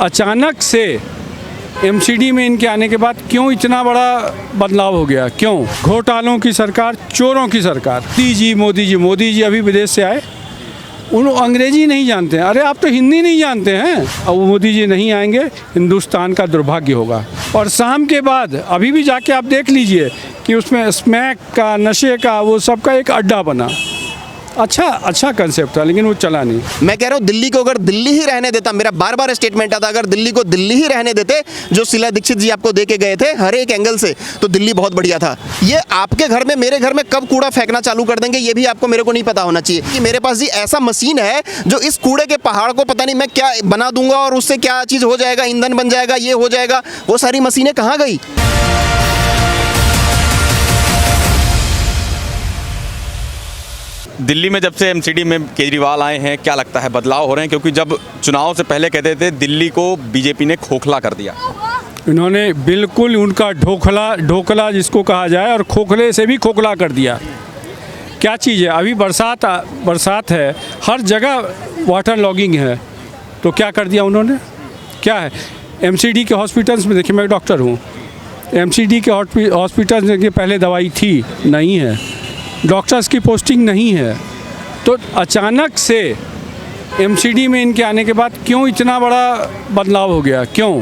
अचानक से एमसीडी में इनके आने के बाद क्यों इतना बड़ा बदलाव हो गया? क्यों? घोटालों की सरकार, चोरों की सरकार। मोदी जी अभी विदेश से आए, उन अंग्रेजी नहीं जानते हैं। अरे आप तो हिंदी नहीं जानते हैं। अब मोदी जी नहीं आएंगे, हिंदुस्तान का दुर्भाग्य होगा। और शाम के बाद अभी भी जाके आप देख लीजिए कि उसमें स्मैक का, नशे का, वो सब का एक अड्डा बना। अच्छा कंसेप्ट था, लेकिन वो चला नहीं। मैं कह रहा हूँ दिल्ली को अगर दिल्ली ही रहने देता, मेरा बार बार स्टेटमेंट आता, अगर दिल्ली को दिल्ली ही रहने देते जो शीला दीक्षित जी आपको दे के गए थे हर एक एंगल से, तो दिल्ली बहुत बढ़िया था। ये आपके घर में, मेरे घर में कब कूड़ा फेंकना चालू कर देंगे ये भी आपको मेरे को नहीं पता होना चाहिए कि मेरे पास जी ऐसा मशीन है जो इस कूड़े के पहाड़ को पता नहीं मैं क्या बना दूंगा और उससे क्या चीज़ हो जाएगा, ईंधन बन जाएगा, ये हो जाएगा। वो सारी मशीनें कहाँ गई? दिल्ली में जब से एमसीडी में केजरीवाल आए हैं, क्या लगता है बदलाव हो रहे हैं? क्योंकि जब चुनाव से पहले कहते थे दिल्ली को बीजेपी ने खोखला कर दिया। इन्होंने बिल्कुल उनका ढोकला जिसको कहा जाए, और खोखले से भी खोखला कर दिया। क्या चीज़ है? अभी बरसात है, हर जगह वाटर लॉगिंग है, तो क्या कर दिया उन्होंने? क्या है? एमसीडी के हॉस्पिटल्स में देखिए, मैं डॉक्टर हूँ, एमसीडी के हॉस्पिटल्स में पहले दवाई थी, नहीं है, डॉक्टर्स की पोस्टिंग नहीं है। तो अचानक से एमसीडी में इनके आने के बाद क्यों इतना बड़ा बदलाव हो गया? क्यों?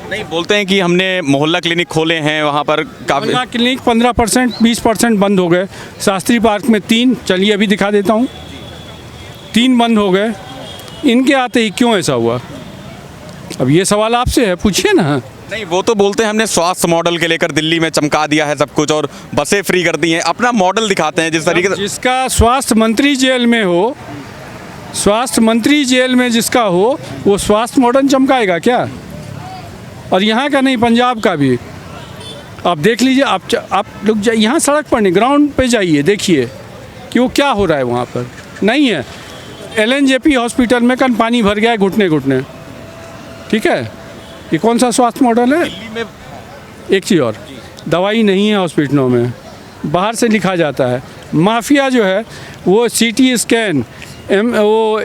नहीं, बोलते हैं कि हमने मोहल्ला क्लिनिक खोले हैं, वहाँ पर काफ़ी मोहल्ला क्लिनिक 15% 20% बंद हो गए। शास्त्री पार्क में 3, चलिए अभी दिखा देता हूँ, 3 बंद हो गए। इनके आते ही क्यों ऐसा हुआ? अब ये सवाल आपसे है, पूछिए ना। नहीं, वो तो बोलते हैं हमने स्वास्थ्य मॉडल के लेकर दिल्ली में चमका दिया है सब कुछ और बसें फ्री कर दी हैं, अपना मॉडल दिखाते हैं जिस तरीके से। जिसका स्वास्थ्य मंत्री जेल में हो, स्वास्थ्य मंत्री जेल में जिसका हो, वो स्वास्थ्य मॉडल चमकाएगा क्या? और यहाँ का नहीं, पंजाब का भी आप देख लीजिए। आप लोग यहाँ सड़क पर नहीं, ग्राउंड पे जाइए, देखिए कि वो क्या हो रहा है वहाँ पर। नहीं है। LNJP हॉस्पिटल में कल पानी भर गया है घुटने। ठीक है, ये कौन सा स्वास्थ्य मॉडल है? दिल्ली में एक चीज़ और, दवाई नहीं है हॉस्पिटलों में, बाहर से लिखा जाता है। माफिया जो है वो CT स्कैन, वो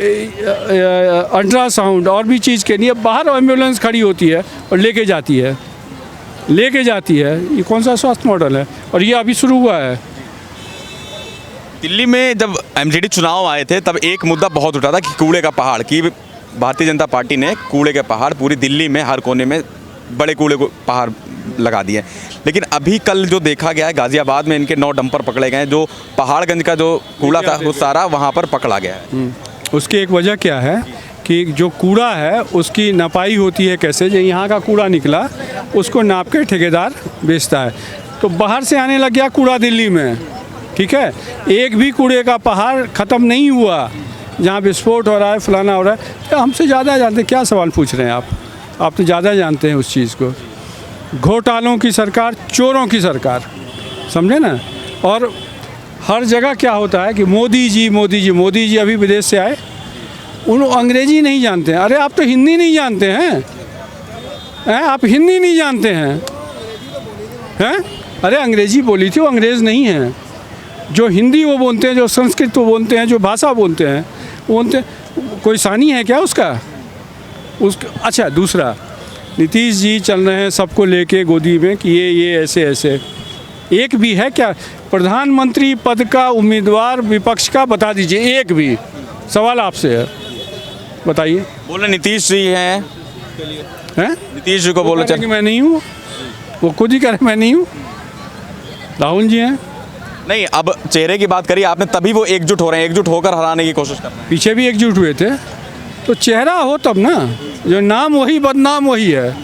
अल्ट्रासाउंड और भी चीज़ के लिए बाहर एम्बुलेंस खड़ी होती है और लेके जाती है। ये कौन सा स्वास्थ्य मॉडल है? और ये अभी शुरू हुआ है। दिल्ली में जब एमसीडी चुनाव आए थे तब एक मुद्दा बहुत उठा था कि कूड़े का पहाड़, की भारतीय जनता पार्टी ने कूड़े के पहाड़ पूरी दिल्ली में हर कोने में बड़े कूड़े को पहाड़ लगा दिए। लेकिन अभी कल जो देखा गया है, गाज़ियाबाद में इनके 9 डंपर पकड़े गए, जो पहाड़गंज का जो कूड़ा था वो सारा वहाँ पर पकड़ा गया है। उसकी एक वजह क्या है कि जो कूड़ा है उसकी नपाई होती है कैसे? जो यहाँ का कूड़ा निकला उसको नाप के ठेकेदार बेचता है, तो बाहर से आने लग गया कूड़ा दिल्ली में। ठीक है, एक भी कूड़े का पहाड़ ख़त्म नहीं हुआ। जहाँ विस्फोट हो रहा है, फलाना हो रहा है, तो हमसे ज़्यादा जानते हैं। क्या सवाल पूछ रहे हैं आप तो ज़्यादा जानते हैं उस चीज़ को। घोटालों की सरकार, चोरों की सरकार, समझे ना। और हर जगह क्या होता है कि मोदी जी अभी विदेश से आए, उन अंग्रेजी नहीं जानते हैं। अरे आप तो हिंदी नहीं जानते हैं। आप हिंदी नहीं जानते हैं। अरे अंग्रेजी बोली थी, वो अंग्रेज़ नहीं हैं। जो हिंदी वो बोलते हैं, जो संस्कृत वो बोलते हैं, जो भाषा बोलते हैं वो बोलते हैं। कोई सानी है क्या उसका? अच्छा, दूसरा, नीतीश जी चल रहे हैं सबको लेके गोदी में कि ये ऐसे। एक भी है क्या प्रधानमंत्री पद का उम्मीदवार विपक्ष का? बता दीजिए, एक भी। सवाल आपसे है, बताइए। बोले नीतीश जी हैं। नीतीश जी को बोलो कि मैं नहीं हूँ, वो खुद ही कह रहे मैं नहीं हूँ। राहुल जी हैं। नहीं, अब चेहरे की बात करिए आपने, तभी वो एकजुट हो रहे हैं, एकजुट होकर हराने की कोशिश कर रहे हैं। पीछे भी एकजुट हुए थे, तो चेहरा हो तब ना। जो नाम वही, बदनाम वही है।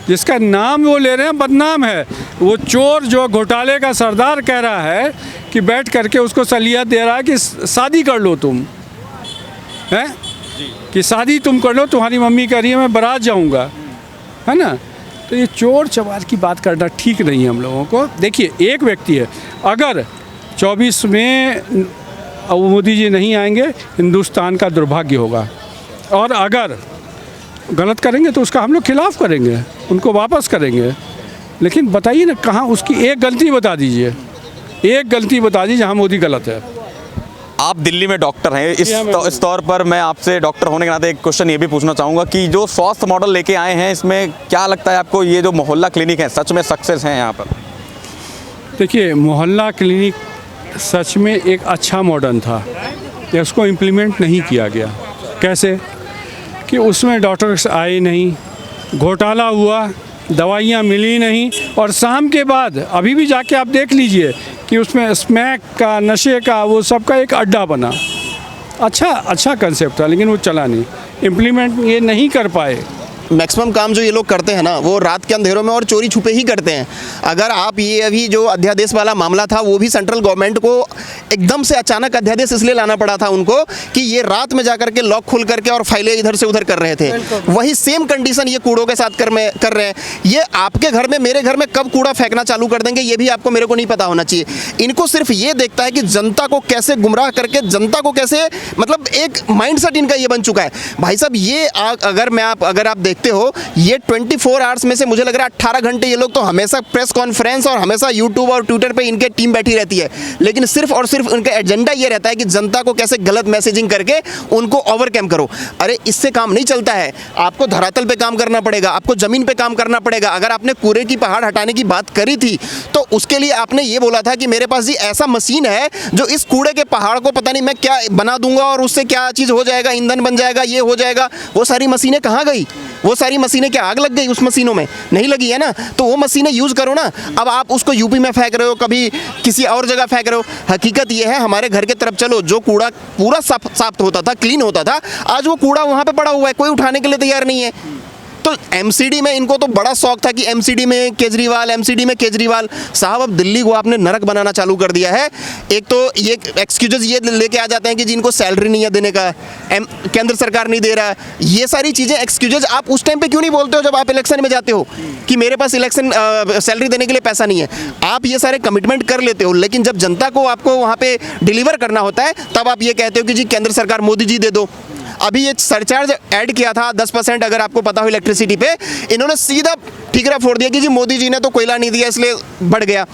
जिसका नाम वो ले रहे हैं बदनाम है। वो चोर जो घोटाले का सरदार कह रहा है कि बैठ करके उसको सलियत दे रहा है कि शादी कर लो तुम, हैं कि शादी तुम कर लो, तुम्हारी मम्मी कह रही है मैं बारात जाऊँगा, है ना। तो ये चोर चमार की बात करना ठीक नहीं है हम लोगों को। देखिए, एक व्यक्ति है, अगर 24 में मोदी जी नहीं आएंगे, हिंदुस्तान का दुर्भाग्य होगा। और अगर गलत करेंगे तो उसका हम लोग खिलाफ करेंगे, उनको वापस करेंगे। लेकिन बताइए ना, कहाँ उसकी एक गलती बता दीजिए, एक गलती बता दीजिए जहाँ मोदी गलत है। आप दिल्ली में डॉक्टर हैं, जी हाँ, मैं इस तौर पर मैं आपसे डॉक्टर होने के नाते एक क्वेश्चन ये भी पूछना चाहूँगा कि जो स्वास्थ्य मॉडल लेके आए हैं, इसमें क्या लगता है आपको, ये जो मोहल्ला क्लिनिक है सच में सक्सेस हैं यहाँ पर? देखिए, मोहल्ला क्लिनिक सच में एक अच्छा मॉडर्न था, इसको इम्प्लीमेंट नहीं किया गया। कैसे कि उसमें डॉक्टर्स आए नहीं, घोटाला हुआ, दवाइयाँ मिली नहीं, और शाम के बाद अभी भी जाके आप देख लीजिए कि उसमें स्मैक का, नशे का, वो सबका एक अड्डा बना। अच्छा कंसेप्ट था, लेकिन वो चला नहीं, इम्प्लीमेंट ये नहीं कर पाए। मैक्सिमम काम जो ये लोग करते हैं ना, वो रात के अंधेरों में और चोरी छुपे ही करते हैं। अगर आप ये अभी जो अध्यादेश वाला मामला था, वो भी सेंट्रल गवर्नमेंट को एकदम से अचानक अध्यादेश इसलिए लाना पड़ा था उनको कि ये रात में जाकर के लॉक खोल करके और फाइलें इधर से उधर कर रहे थे। वही सेम कंडीशन ये कूड़ों के साथ कर रहे हैं। ये आपके घर में, मेरे घर में कब कूड़ा फेंकना चालू कर देंगे, ये भी आपको मेरे को नहीं पता होना चाहिए। इनको सिर्फ ये देखता है कि जनता को कैसे गुमराह करके, जनता को कैसे, मतलब एक माइंडसेट इनका ये बन चुका है। भाई साहब, ये अगर आप देखते हो, ये 24 आवर्स में से मुझे लग रहा है 18 घंटे ये लोग तो हमेशा प्रेस कॉन्फ्रेंस और हमेशा यूट्यूब और ट्विटर पे इनके टीम बैठी रहती है, लेकिन सिर्फ और सिर्फ उनका एजेंडा ये रहता है कि जनता को कैसे गलत मैसेजिंग करके उनको ओवरकम करो। अरे इससे काम नहीं चलता है, आपको धरातल पे काम करना पड़ेगा, आपको जमीन पे काम करना पड़ेगा। अगर आपने कूड़े की पहाड़ हटाने की बात करी थी तो उसके लिए आपने ये बोला था कि मेरे पास जी ऐसा मशीन है जो इस कूड़े के पहाड़ को पता नहीं मैं क्या बना दूंगा और उससे क्या चीज़ हो जाएगा, ईंधन बन जाएगा, ये हो जाएगा। वो सारी मशीनें कहाँ गई? वो सारी मशीनें क्या आग लग गई उस मशीनों में? नहीं लगी है ना। तो वो मशीनें यूज़ करो ना। अब आप उसको यूपी में फेंक रहे हो, कभी किसी और जगह फेंक रहे हो। हकीकत ये है, हमारे घर के तरफ चलो, जो कूड़ा पूरा साफ होता था, क्लीन होता था, आज वो कूड़ा वहाँ पे पड़ा हुआ है, कोई उठाने के लिए तैयार नहीं है। तो एमसीडी में इनको तो बड़ा शौक था कि एमसीडी में केजरीवाल साहब। अब दिल्ली को आपने नरक बनाना चालू कर दिया है। एक तो ये एक्सक्यूजेस ये लेके आ जाते हैं कि जिनको सैलरी नहीं है देने का, केंद्र सरकार नहीं दे रहा है। ये सारी चीज़ें एक्सक्यूजेस आप उस टाइम पे क्यों नहीं बोलते हो जब आप इलेक्शन में जाते हो कि मेरे पास सैलरी देने के लिए पैसा नहीं है? आप ये सारे कमिटमेंट कर लेते हो, लेकिन जब जनता को आपको वहाँ पे डिलीवर करना होता है तब आप ये कहते हो कि जी केंद्र सरकार, मोदी जी दे दो। अभी ये सरचार्ज ऐड किया था 10%, अगर आपको पता हो इलेक्ट्रिसिटी पे, इन्होंने सीधा ठीकरा फोड़ दिया कि जी मोदी जी ने तो कोयला नहीं दिया इसलिए बढ़ गया।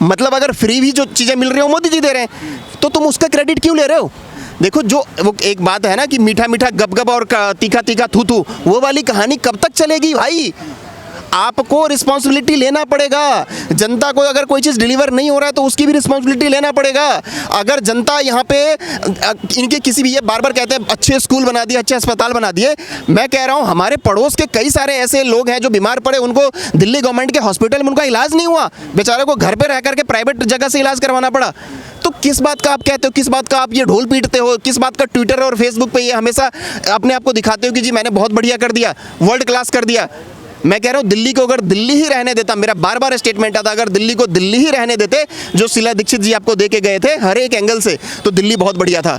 मतलब अगर फ्री भी जो चीज़ें मिल रही हो मोदी जी दे रहे हैं, तो तुम उसका क्रेडिट क्यों ले रहे हो? देखो, जो वो एक बात है ना कि मीठा मीठा गप गप और तीखा तीखा थू थू, वो वाली कहानी कब तक चलेगी भाई? आपको रिस्पॉन्सिबिलिटी लेना पड़ेगा। जनता को अगर कोई चीज़ डिलीवर नहीं हो रहा है तो उसकी भी रिस्पॉन्सिबिलिटी लेना पड़ेगा। अगर जनता यहाँ पे इनके किसी भी, ये बार बार कहते हैं अच्छे स्कूल बना दिए, अच्छे अस्पताल बना दिए, मैं कह रहा हूँ हमारे पड़ोस के कई सारे ऐसे लोग हैं जो बीमार पड़े, उनको दिल्ली गवर्नमेंट के हॉस्पिटल में उनका इलाज नहीं हुआ, बेचारे को घर पर रह करके प्राइवेट जगह से इलाज करवाना पड़ा। तो किस बात का आप कहते हो, किस बात का आप ये ढोल पीटते हो, किस बात का ट्विटर और फेसबुक पे ये हमेशा अपने आप को दिखाते हो कि जी मैंने बहुत बढ़िया कर दिया, वर्ल्ड क्लास कर दिया? मैं कह रहा हूँ दिल्ली को अगर दिल्ली ही रहने देता, मेरा बार बार स्टेटमेंट आता, अगर दिल्ली को दिल्ली ही रहने देते जो शीला दीक्षित जी आपको दे के गए थे हर एक एंगल से, तो दिल्ली बहुत बढ़िया था।